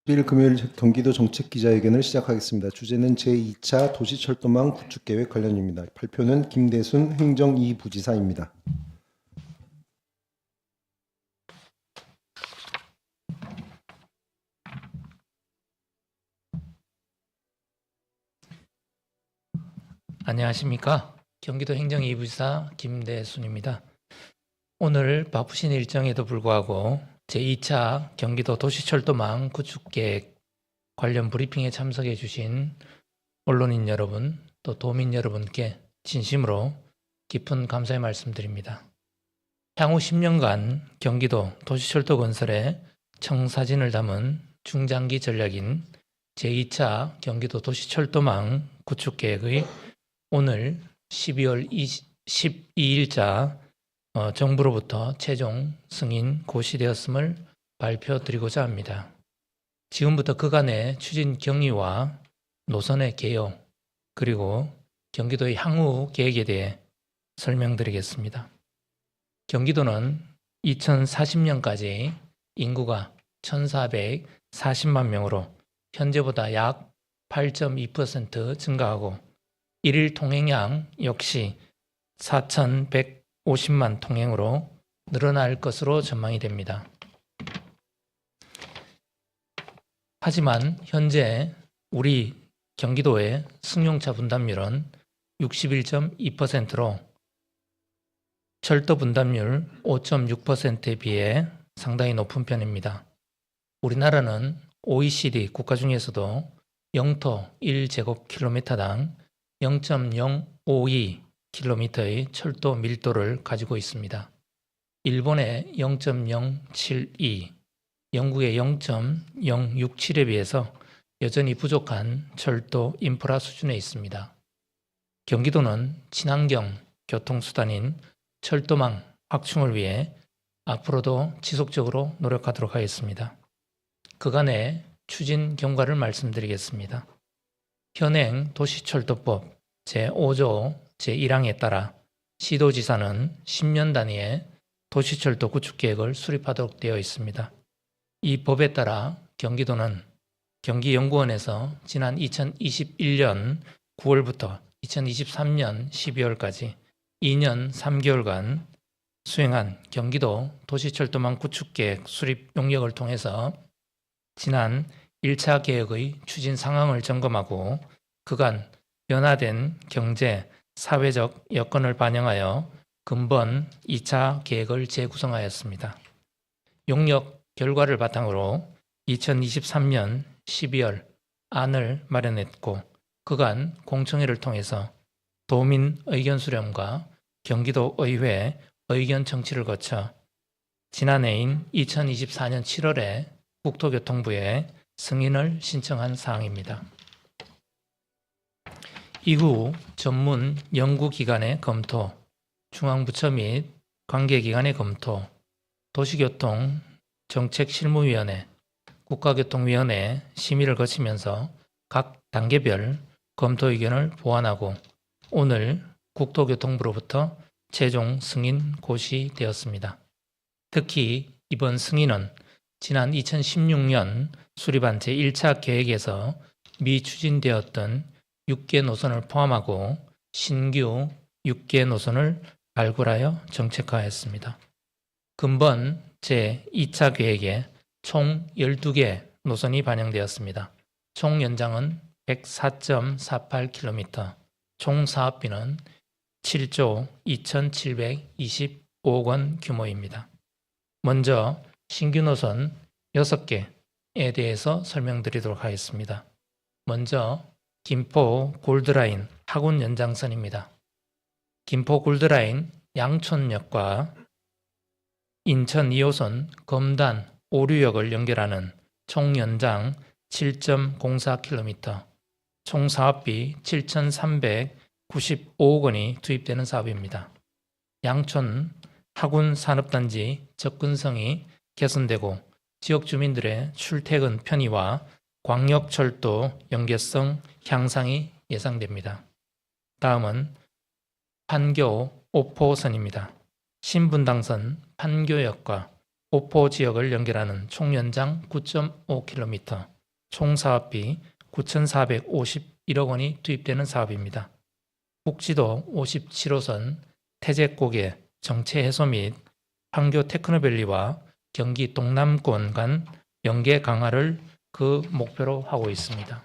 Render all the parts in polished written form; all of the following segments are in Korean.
10일 금요일 경기도 정책 기자회견을 시작하겠습니다. 주제는 제2차 도시철도망 구축계획 관련입니다. 발표는 김대순 행정 2부지사입니다. 안녕하십니까. 경기도 행정 2부지사 김대순입니다. 오늘 바쁘신 일정에도 불구하고 제2차 경기도 도시철도망 구축계획 관련 브리핑에 참석해 주신 언론인 여러분, 또 도민 여러분께 진심으로 깊은 감사의 말씀드립니다. 향후 10년간 경기도 도시철도 건설의 청사진을 담은 중장기 전략인 제2차 경기도 도시철도망 구축계획의 오늘 12월 12일자 정부로부터 최종 승인 고시되었음을 발표드리고자 합니다. 지금부터 그간의 추진 경위와 노선의 개요, 그리고 경기도의 향후 계획에 대해 설명드리겠습니다. 경기도는 2040년까지 인구가 1,440만 명으로 현재보다 약 8.2% 증가하고 일일 통행량 역시 4,150만 통행으로 늘어날 것으로 전망이 됩니다. 하지만 현재 우리 경기도의 승용차 분담률은 61.2%로 철도 분담률 5.6%에 비해 상당히 높은 편입니다. 우리나라는 OECD 국가 중에서도 영토 1제곱킬로미터당 0.052km의 철도 밀도를 가지고 있습니다. 일본의 0.072, 영국의 0.067에 비해서 여전히 부족한 철도 인프라 수준에 있습니다. 경기도는 친환경 교통수단인 철도망 확충을 위해 앞으로도 지속적으로 노력하도록 하겠습니다. 그간의 추진 경과를 말씀드리겠습니다. 현행 도시철도법 제5조 제1항에 따라 시도지사는 10년 단위의 도시철도 구축계획을 수립하도록 되어 있습니다. 이 법에 따라 경기도는 경기연구원에서 지난 2021년 9월부터 2023년 12월까지 2년 3개월간 수행한 경기도 도시철도망 구축계획 수립 용역을 통해서 지난 1차 계획의 추진 상황을 점검하고 그간 변화된 경제, 사회적 여건을 반영하여 근본 2차 계획을 재구성하였습니다. 용역 결과를 바탕으로 2023년 12월 안을 마련했고 그간 공청회를 통해서 도민 의견 수렴과 경기도 의회 의견 청취를 거쳐 지난해인 2024년 7월에 국토교통부에 승인을 신청한 사항입니다. 이후 전문 연구기관의 검토, 중앙부처 및 관계기관의 검토, 도시교통 정책실무위원회, 국가교통위원회 심의를 거치면서 각 단계별 검토 의견을 보완하고 오늘 국토교통부로부터 최종 승인 고시되었습니다. 특히 이번 승인은 지난 2016년 수립한 제1차 계획에서 미추진되었던 6개 노선을 포함하고 신규 6개 노선을 발굴하여 정책화했습니다. 근본 제2차 계획에 총 12개 노선이 반영되었습니다. 총 연장은 104.48km, 총 사업비는 7조 2,725억 원 규모입니다. 먼저 신규 노선 6개에 대해서 설명드리도록 하겠습니다. 먼저 김포 골드라인 하군 연장선입니다. 김포 골드라인 양촌역과 인천 2호선 검단 오류역을 연결하는 총 연장 7.04km, 총 사업비 7,395억 원이 투입되는 사업입니다. 양촌 하군 산업단지 접근성이 개선되고 지역 주민들의 출퇴근 편의와 광역철도 연계성 향상이 예상됩니다. 다음은 판교 오포선입니다. 신분당선 판교역과 오포 지역을 연결하는 총 연장 9.5km, 총 사업비 9,451억 원이 투입되는 사업입니다. 국지도 57호선 태제고개 정체 해소 및 판교 테크노밸리와 경기 동남권 간 연계 강화를 그 목표로 하고 있습니다.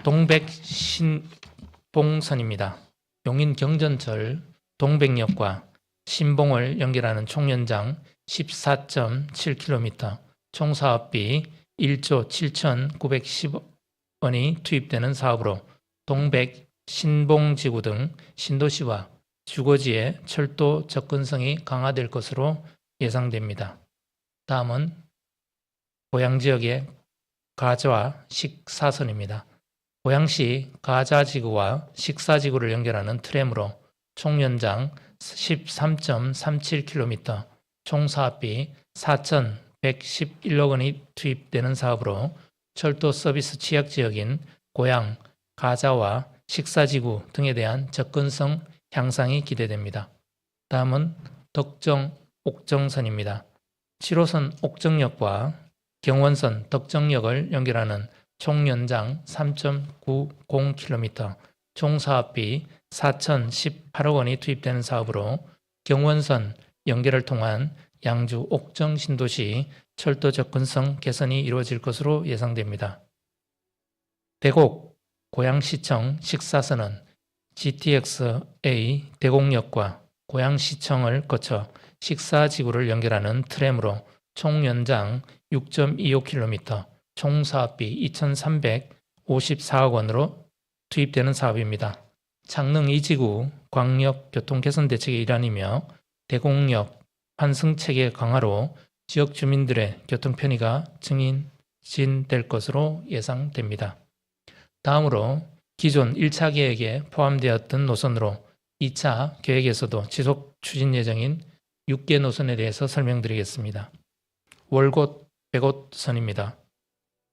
동백신봉선입니다. 용인 경전철 동백역과 신봉을 연결하는 총연장 14.7km, 총 사업비 1조 7,910원이 투입되는 사업으로 동백, 신봉지구 등 신도시와 주거지의 철도 접근성이 강화될 것으로 예상됩니다. 다음은 고양지역의 가좌 식사선입니다. 고양시 가자지구와 식사지구를 연결하는 트램으로 총연장 13.37km, 총 사업비 4,111억 원이 투입되는 사업으로 철도 서비스 취약지역인 고양, 가자와 식사지구 등에 대한 접근성 향상이 기대됩니다. 다음은 덕정 옥정선입니다. 7호선 옥정역과 경원선 덕정역을 연결하는 총연장 3.90km, 총 사업비 4,018억 원이 투입되는 사업으로 경원선 연결을 통한 양주 옥정 신도시 철도 접근성 개선이 이루어질 것으로 예상됩니다. 대곡 고양시청 식사선은 GTX-A 대곡역과 고양시청을 거쳐 식사지구를 연결하는 트램으로 총 연장 6.25km, 총 사업비 2,354억 원으로 투입되는 사업입니다. 창릉 2지구 광역 교통 개선 대책의 일환이며 대곡역 환승체계 강화로 지역 주민들의 교통 편의가 증진될 것으로 예상됩니다. 다음으로 기존 1차 계획에 포함되었던 노선으로 2차 계획에서도 지속 추진 예정인 6개 노선에 대해서 설명드리겠습니다. 월곶 백옷선입니다.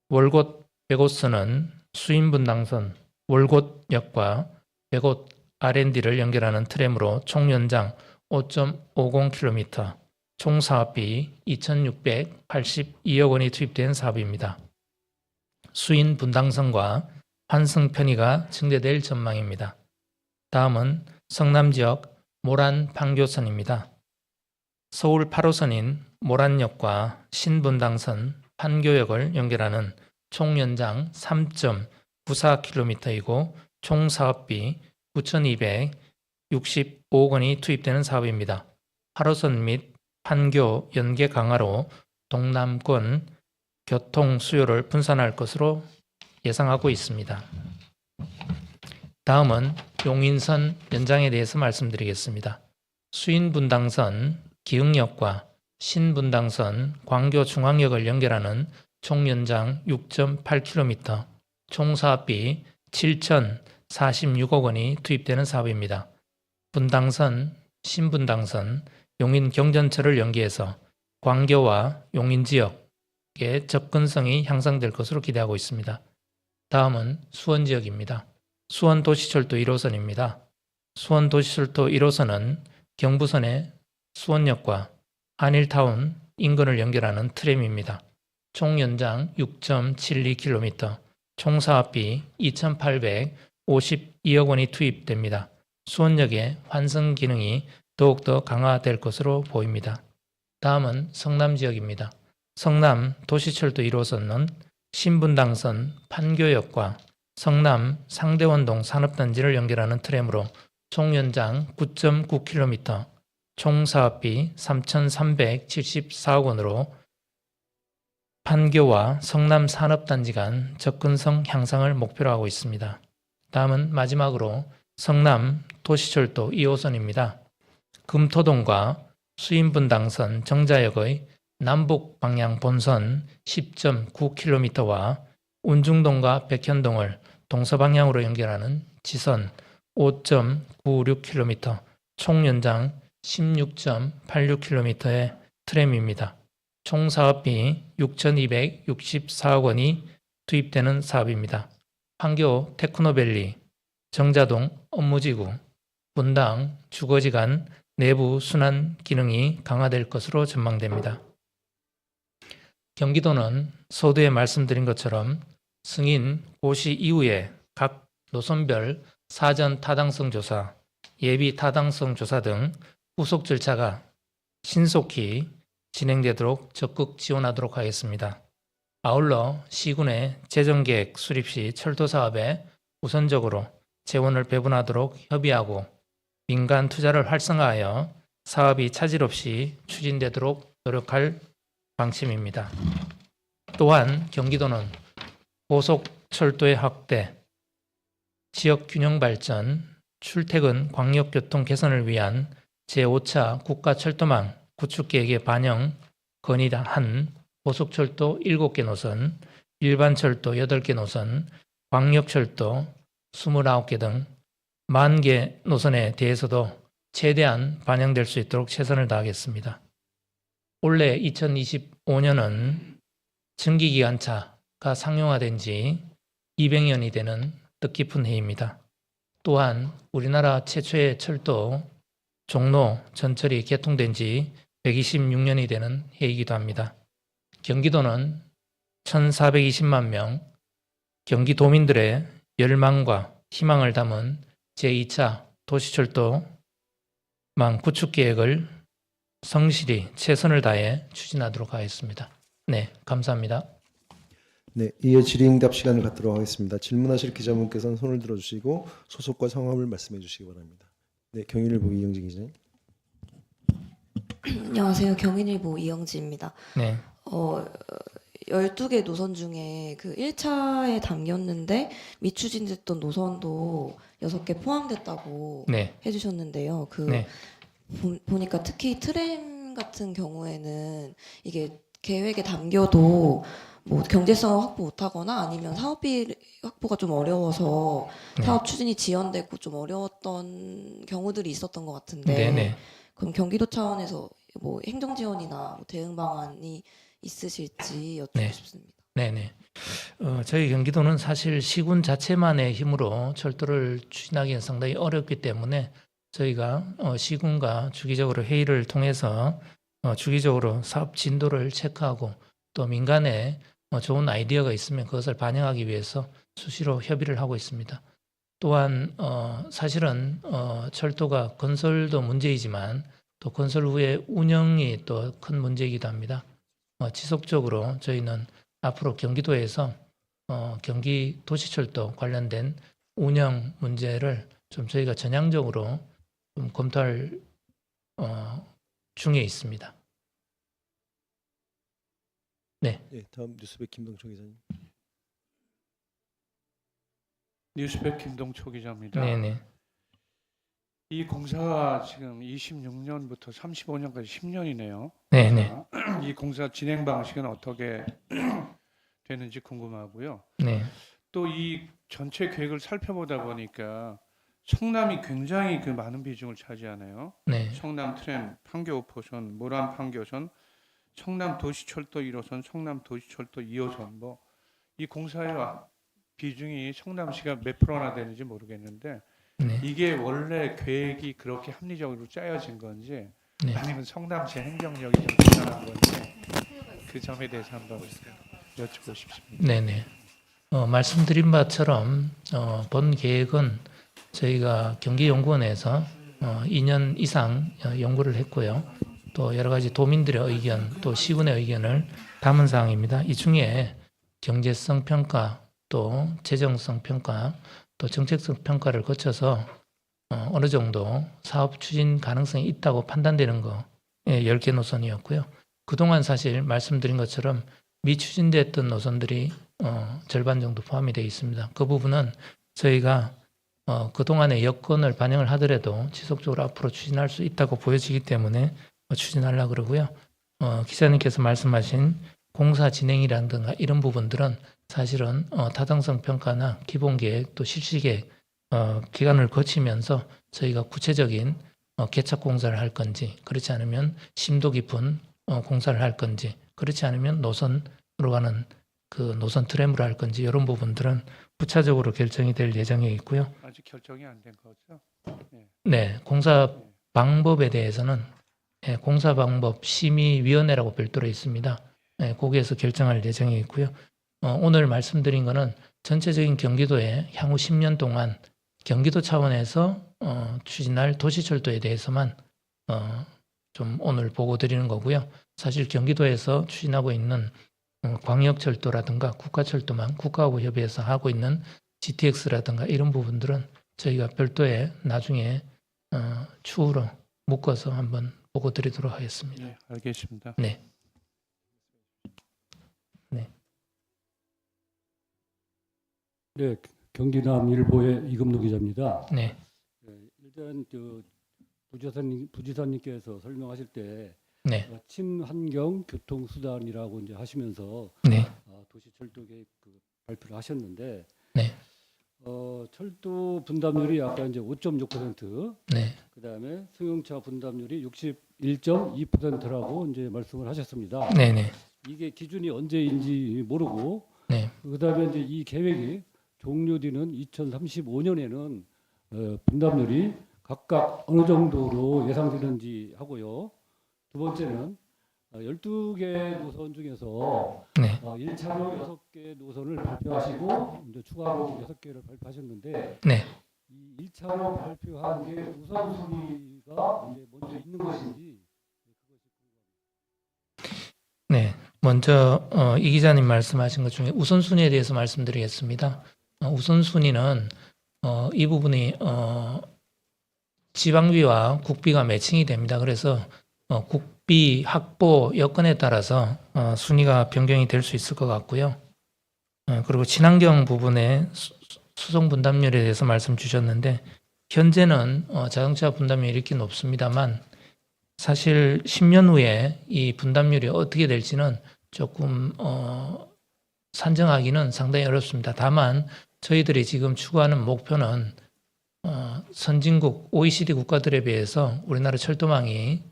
월곶 백옷선은 수인분당선 월곶역과 백옷 R&D를 연결하는 트램으로 총 연장 5.50km, 총 사업비 2,682억 원이 투입된 사업입니다. 수인분당선과 환승 편의가 증대될 전망입니다. 다음은 성남 지역 모란 판교선입니다. 서울 8호선인 모란역과 신분당선 판교역을 연결하는 총 연장 3.94km이고 총 사업비 9,265억 원이 투입되는 사업입니다. 8호선 및 판교 연계 강화로 동남권 교통 수요를 분산할 것으로 예상하고 있습니다. 다음은 용인선 연장에 대해서 말씀드리겠습니다. 수인분당선 기흥역과 신분당선 광교중앙역을 연결하는 총 연장 6.8km, 총 사업비 7,046억 원이 투입되는 사업입니다. 분당선, 신분당선, 용인 경전철을 연계해서 광교와 용인 지역의 접근성이 향상될 것으로 기대하고 있습니다. 다음은 수원 지역입니다. 수원 도시철도 1호선입니다. 수원 도시철도 1호선은 경부선의 수원역과 한일타운 인근을 연결하는 트램입니다. 총 연장 6.72km, 총 사업비 2,852억 원이 투입됩니다. 수원역의 환승 기능이 더욱더 강화될 것으로 보입니다. 다음은 성남 지역입니다. 성남 도시철도 1호선은 신분당선 판교역과 성남 상대원동 산업단지를 연결하는 트램으로 총 연장 9.9km, 총 사업비 3,374억 원으로 판교와 성남 산업단지 간 접근성 향상을 목표로 하고 있습니다. 다음은 마지막으로 성남 도시철도 2호선입니다. 금토동과 수인분당선 정자역의 남북 방향 본선 10.9km와 운중동과 백현동을 동서방향으로 연결하는 지선 5.96km, 총 연장 16.86km의 트램입니다. 총 사업비 6,264억 원이 투입되는 사업입니다. 판교 테크노밸리, 정자동 업무지구, 분당 주거지 간 내부 순환 기능이 강화될 것으로 전망됩니다. 경기도는 서두에 말씀드린 것처럼 승인 고시 이후에 각 노선별 사전 타당성 조사, 예비 타당성 조사 등 후속 절차가 신속히 진행되도록 적극 지원하도록 하겠습니다. 아울러 시군의 재정계획 수립 시 철도 사업에 우선적으로 재원을 배분하도록 협의하고 민간 투자를 활성화하여 사업이 차질 없이 추진되도록 노력할 방침입니다. 또한 경기도는 고속철도의 확대, 지역 균형 발전, 출퇴근 광역교통 개선을 위한 제5차 국가철도망 구축계획에 반영 건의한 고속철도 7개 노선, 일반철도 8개 노선, 광역철도 29개 등 40개 노선에 대해서도 최대한 반영될 수 있도록 최선을 다하겠습니다. 올해 2025년은 증기기관차가 상용화된 지 200년이 되는 뜻깊은 해입니다. 또한 우리나라 최초의 철도 종로 전철이 개통된 지 126년이 되는 해이기도 합니다. 경기도는 1,420만 명 경기도민들의 열망과 희망을 담은 제2차 도시철도망 구축계획을 성실히 최선을 다해 추진하도록 하겠습니다. 네, 감사합니다. 네, 이어 질의응답 시간을 갖도록 하겠습니다. 질문하실 기자분께서는 손을 들어주시고 소속과 성함을 말씀해 주시기 바랍니다. 네, 경인일보 이영지 기자님. 안녕하세요. 경인일보 이영지입니다. 네, 12개 노선 중에 그 1차에 담겼는데 미추진됐던 노선도 6개 포함됐다고 네, 해주셨는데요. 네, 보니까 특히 트램 같은 경우에는 이게 계획에 담겨도 뭐 경제성을 확보 못하거나 아니면 사업비 확보가 좀 어려워서 네. 사업 추진이 지연되고 좀 어려웠던 경우들이 있었던 것 같은데 네, 네. 그럼 경기도 차원에서 뭐 행정 지원이나 뭐 대응 방안이 있으실지 여쭙고 네. 싶습니다. 네네. 저희 경기도는 사실 시군 자체만의 힘으로 철도를 추진하기는 상당히 어렵기 때문에 저희가 시군과 주기적으로 회의를 통해서 주기적으로 사업 진도를 체크하고 또 민간에 좋은 아이디어가 있으면 그것을 반영하기 위해서 수시로 협의를 하고 있습니다. 또한 사실은 철도가 건설도 문제이지만 또 건설 후에 운영이 또 큰 문제이기도 합니다. 지속적으로 저희는 앞으로 경기도에서 경기 도시철도 관련된 운영 문제를 좀 저희가 전향적으로 좀 검토할 중에 있습니다. 네, 네, 다음 뉴스백 김동철 기자님. 뉴스백 김동초 기자입니다. 네네, 이 공사가 지금 26년부터 35년까지 10년이네요. 네네, 이 공사 진행 방식은 어떻게 되는지 궁금하고요. 네, 또 이 전체 계획을 살펴보다 보니까 청남이 굉장히 그 많은 비중을 차지하네요. 네, 청남 트램, 판교 5호선, 모란 판교선, 청남 도시철도 1호선, 청남 도시철도 2호선 뭐 이 공사의 비중이 청남시가 몇 프로나 되는지 모르겠는데 네, 이게 원래 계획이 그렇게 합리적으로 짜여진 건지 네. 아니면 성남시 행정력이 좀 대단한 건지 그 점에 대해서 한번 여쭙고 싶습니다. 네네. 말씀드린 바처럼 본 계획은 저희가 경기연구원에서 2년 이상 연구를 했고요. 또 여러 가지 도민들의 의견, 또 시군의 의견을 담은 사항입니다. 이 중에 경제성 평가, 또 재정성 평가, 또 정책성 평가를 거쳐서 어느 정도 사업 추진 가능성이 있다고 판단되는 거 10개 노선이었고요. 그동안 사실 말씀드린 것처럼 미추진됐던 노선들이 절반 정도 포함이 되어 있습니다. 그 부분은 저희가 그동안의 여건을 반영을 하더라도 지속적으로 앞으로 추진할 수 있다고 보여지기 때문에 추진하려고 그러고요. 기자님께서 말씀하신 공사 진행이라든가 이런 부분들은 사실은 타당성 평가나 기본계획 또 실시계획 기간을 거치면서 저희가 구체적인 개척 공사를 할 건지 그렇지 않으면 심도 깊은 공사를 할 건지 그렇지 않으면 노선으로 가는 그 노선 트램으로 할 건지 이런 부분들은 부차적으로 결정이 될 예정에 있고요. 아직 결정이 안 된 거죠? 네, 공사 방법에 대해서는 공사 방법 심의위원회라고 별도로 있습니다. 거기에서 결정할 예정이 있고요. 오늘 말씀드린 거는 전체적인 경기도에 향후 10년 동안 경기도 차원에서 추진할 도시철도에 대해서만 좀 오늘 보고 드리는 거고요. 사실 경기도에서 추진하고 있는 광역철도라든가 국가철도망, 국가하고 협의해서 하고 있는 GTX라든가 이런 부분들은 저희가 별도의 나중에 추후로 묶어서 한번 보고 드리도록 하겠습니다. 네, 알겠습니다. 네. 네, 경기남일보의 이금노 기자입니다. 네. 일단 부지사님께서 설명하실 때 네. 친환경 교통수단이라고 이제 하시면서 네. 도시철도 계획 발표를 하셨는데 네. 철도 분담률이 아까 이제 5.6%, 네. 그다음에 승용차 분담률이 61.2%라고 이제 말씀을 하셨습니다. 네. 네. 이게 기준이 언제인지 모르고 네. 그다음에 이제 이 계획이 종료되는 2035년에는 분담률이 각각 어느 정도로 예상되는지 하고요. 두 번째는 12개 노선 중에서 네. 1차로 6개 노선을 발표하시고 이제 추가로 6개를 발표하셨는데 네. 이 1차로 발표한 게 우선순위가 이제 먼저 있는 것인지. 네. 먼저 이 기자님 말씀하신 것 중에 우선순위에 대해서 말씀드리겠습니다. 우선순위는 이 부분이 지방비와 국비가 매칭이 됩니다. 그래서 국비, 확보, 여건에 따라서 순위가 변경이 될 수 있을 것 같고요. 그리고 친환경 부분의 수송 분담률에 대해서 말씀 주셨는데 현재는 자동차 분담률이 이렇게 높습니다만 사실 10년 후에 이 분담률이 어떻게 될지는 조금 산정하기는 상당히 어렵습니다. 다만 저희들이 지금 추구하는 목표는 선진국 OECD 국가들에 비해서 우리나라 철도망이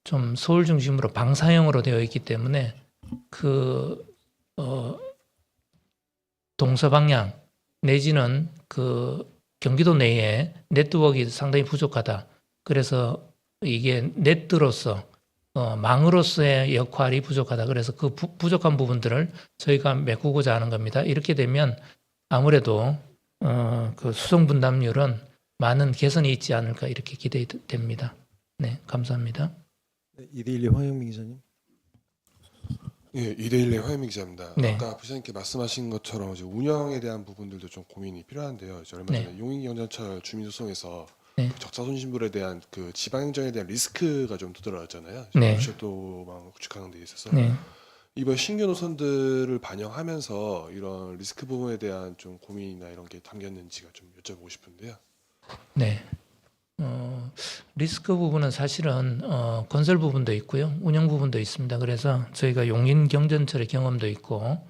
좀 서울 중심으로 방사형으로 되어 있기 때문에 그 동서방향 내지는 그 경기도 내에 네트워크가 상당히 부족하다. 그래서 이게 네트로서 망으로서의 역할이 부족하다. 그래서 그 부족한 부분들을 저희가 메꾸고자 하는 겁니다. 이렇게 되면 아무래도 그 수송 분담률은 많은 개선이 있지 않을까 이렇게 기대됩니다. 네, 감사합니다. 네, 이데일리 황영민 기자님. 예, 이데일리 화영민 기자입니다. 네. 아까 부장님께 말씀하신 것처럼 이제 운영에 대한 부분들도 좀 고민이 필요한데요. 이제 얼마 네. 전에 용인경전철 주민소송에서 네. 그 적자 손실물에 대한 그 지방행정에 대한 리스크가 좀 두드러졌잖아요. 네. 도시철도망 구축하는 데 있어서 네. 이번 신규 노선들을 반영하면서 이런 리스크 부분에 대한 좀 고민이나 이런 게 담겼는지가 좀 여쭤보고 싶은데요. 네. 리스크 부분은 사실은 건설 부분도 있고요. 운영 부분도 있습니다. 그래서 저희가 용인 경전철의 경험도 있고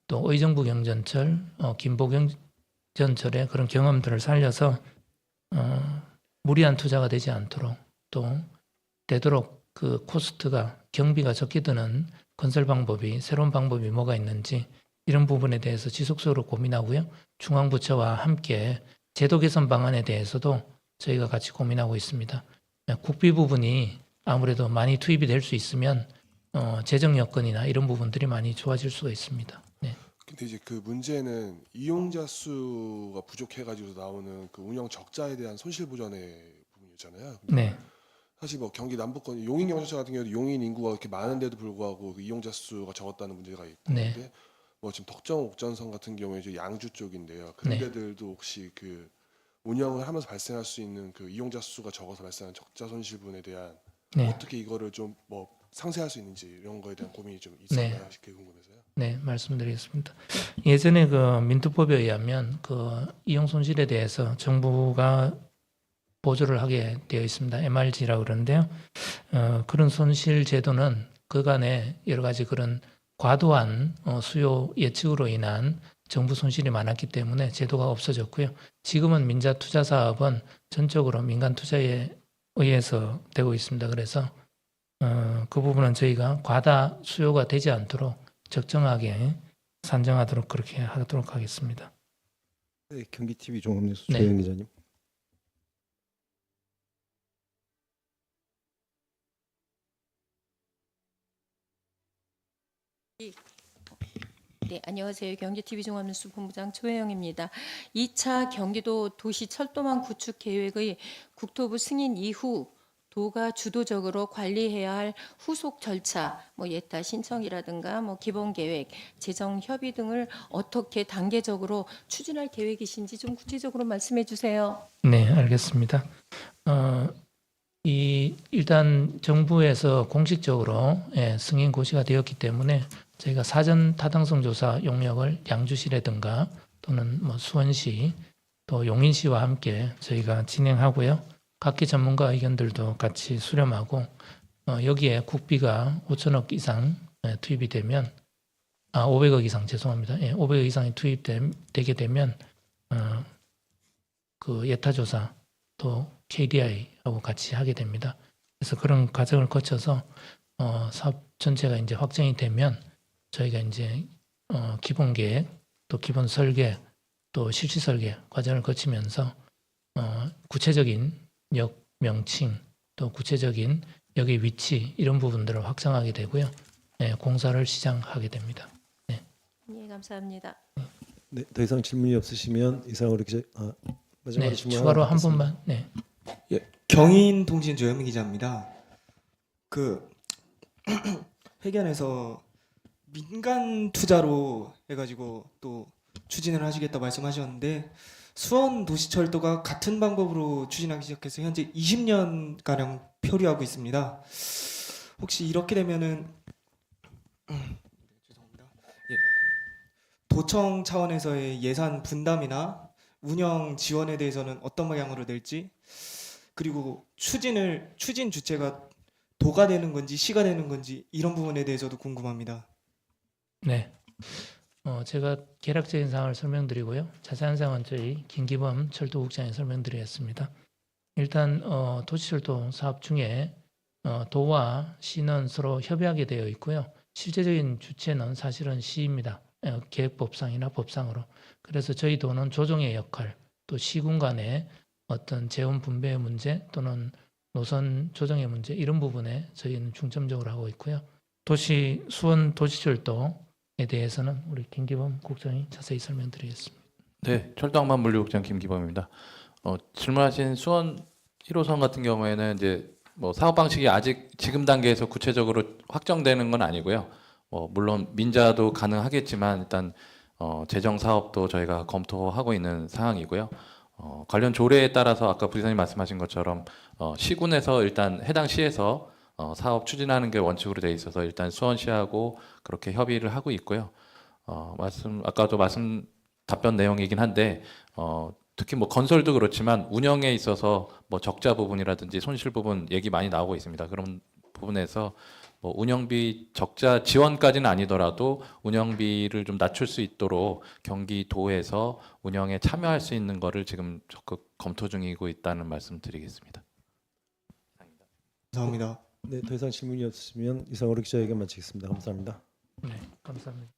또 의정부 경전철, 김포 경전철의 그런 경험들을 살려서 무리한 투자가 되지 않도록 또 되도록 그 코스트가 경비가 적게 드는 건설 방법이 새로운 방법이 뭐가 있는지 이런 부분에 대해서 지속적으로 고민하고요. 중앙부처와 함께 제도 개선 방안에 대해서도 저희가 같이 고민하고 있습니다. 국비 부분이 아무래도 많이 투입이 될 수 있으면 재정 여건이나 이런 부분들이 많이 좋아질 수가 있습니다. 네. 근데 이제 그 문제는 이용자 수가 부족해가지고 나오는 그 운영 적자에 대한 손실 보전의 부분이잖아요. 네. 사실 뭐 경기 남부권 용인 경전철 같은 경우도 용인 인구가 그렇게 많은데도 불구하고 그 이용자 수가 적었다는 문제가 있고 네. 근데 뭐 지금 덕정 옥전선 같은 경우에 이제 양주 쪽인데요. 그런 네. 데들도 혹시 그 운영을 하면서 발생할 수 있는 그 이용자 수가 적어서 발생하는 적자 손실분에 대한 네. 어떻게 이거를 좀 뭐 상세할 수 있는지 이런 거에 대한 고민이 좀 있었나요? 그게 궁금해서요. 네, 말씀드리겠습니다. 예전에 그 민투법에 의하면 그 이용 손실에 대해서 정부가 보조를 하게 되어 있습니다. MRG라고 그러는데요. 그런 손실 제도는 그간에 여러 가지 그런 과도한 수요 예측으로 인한 정부 손실이 많았기 때문에 제도가 없어졌고요. 지금은 민자 투자 사업은 전적으로 민간 투자에 의해서 되고 있습니다. 그래서 그 부분은 저희가 과다 수요가 되지 않도록 적정하게 산정하도록 그렇게 하도록 하겠습니다. 네, 경기TV 종합뉴스 네. 조영 기자님. 네, 안녕하세요. 경기TV 종합뉴스 본부장 조혜영입니다. 2차 경기도 도시철도망 구축 계획의 국토부 승인 이후 도가 주도적으로 관리해야 할 후속 절차, 예타 신청이라든가 기본 계획, 재정 협의 등을 어떻게 단계적으로 추진할 계획이신지 좀 구체적으로 말씀해 주세요. 네, 알겠습니다. 일단 정부에서 공식적으로 승인 고시가 되었기 때문에 저희가 사전 타당성 조사 용역을 양주시라든가 또는 수원시 또 용인시와 함께 저희가 진행하고요. 각기 전문가 의견들도 같이 수렴하고 여기에 국비가 5천억 이상 투입이 되면 500억 이상 죄송합니다. 500억 이상이 투입되게 되면 그 예타 조사 또 KDI하고 같이 하게 됩니다. 그래서 그런 과정을 거쳐서 사업 전체가 이제 확정이 되면 저희가 이제 기본 계획 또 기본 설계 또 실시 설계 과정을 거치면서 구체적인 역 명칭 또 구체적인 역의 위치 이런 부분들을 확정하게 되고요. 공사를 시작하게 됩니다. 네, 감사합니다. 네, 더 이상 질문이 없으시면 이상으로 마지막으로 네, 질문 추가로 하나 한 받겠습니다. 번만. 네. 예, 경인통신 조현미 기자입니다. 그 회견에서 민간 투자로 해가지고 또 추진을 하시겠다 말씀하셨는데 수원 도시철도가 같은 방법으로 추진하기 시작해서 현재 20년 가량 표류하고 있습니다. 혹시 이렇게 되면은 죄송합니다. 예, 도청 차원에서의 예산 분담이나 운영 지원에 대해서는 어떤 방향으로 될지, 그리고 추진 주체가 도가 되는 건지 시가 되는 건지 이런 부분에 대해서도 궁금합니다. 네. 제가 개략적인 사항을 설명드리고요. 자세한 사항은 저희 김기범 철도국장이 설명드리겠습니다. 일단 도시철도 사업 중에 도와 시는 서로 협의하게 되어 있고요. 실제적인 주체는 사실은 시입니다. 계획법상이나 법상으로. 그래서 저희 도는 조정의 역할, 또 시군 간의 어떤 재원 분배의 문제 또는 노선 조정의 문제 이런 부분에 저희는 중점적으로 하고 있고요. 수원 도시철도에 대해서는 우리 김기범 국장이 자세히 설명드리겠습니다. 네, 철도항만 물류국장 김기범입니다. 질문하신 수원 1호선 같은 경우에는 이제 사업 방식이 아직 지금 단계에서 구체적으로 확정되는 건 아니고요. 물론 민자도 가능하겠지만 일단 재정 사업도 저희가 검토하고 있는 상황이고요. 관련 조례에 따라서 아까 부지사님 말씀하신 것처럼 시군에서 일단 해당 시에서 사업 추진하는 게 원칙으로 돼 있어서 일단 수원시하고 그렇게 협의를 하고 있고요. 아까도 답변 내용이긴 한데 특히 건설도 그렇지만 운영에 있어서 적자 부분이라든지 손실 부분 얘기 많이 나오고 있습니다. 그런 부분에서 운영비 적자 지원까지는 아니더라도 운영비를 좀 낮출 수 있도록 경기도에서 운영에 참여할 수 있는 거를 지금 적극 검토 중이고 있다는 말씀 드리겠습니다. 감사합니다. 네, 더 이상 질문이 없으시면 이상으로 기자회견 마치겠습니다. 감사합니다. 네, 감사합니다.